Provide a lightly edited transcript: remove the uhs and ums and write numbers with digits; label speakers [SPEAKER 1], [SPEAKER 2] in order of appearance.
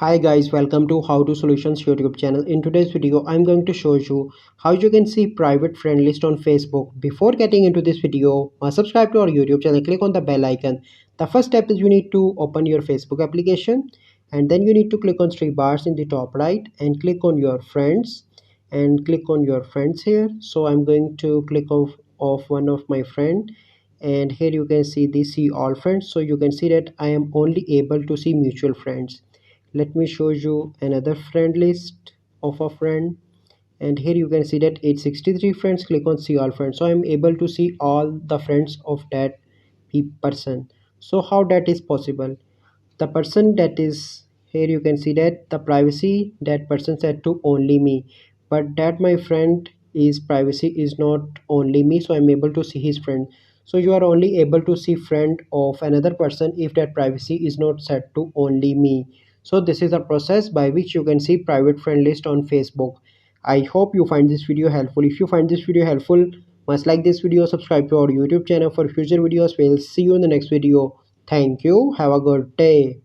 [SPEAKER 1] Hi guys, welcome to How to Solutions YouTube channel. In today's video, I'm going to show you how you can see private friend list on Facebook. Before getting into this video, subscribe to our YouTube channel, click on the bell icon. The first step is you need to open your Facebook application and then you need to click on three bars in the top right and click on your friends and click on your friends here. So I'm going to click off one of my friend and here you can see the see all friends. So you can see that I am only able to see mutual friends. Let me show you another friend list of a friend, and here you can see that it's 63 friends. Click on see all friends, so I'm able to see all the friends of that person. So how that is possible? The person that is here, you can see that the privacy that person set to only me, but that my friend is privacy is not only me, so I'm able to see his friend. So you are only able to see friend of another person if that privacy is not set to only me. So this is a process by which you can see private friend list on Facebook. I hope you find this video helpful. If you find this video helpful, must like this video, subscribe to our YouTube channel for future videos. We'll see you in the next video. Thank you. Have a good day.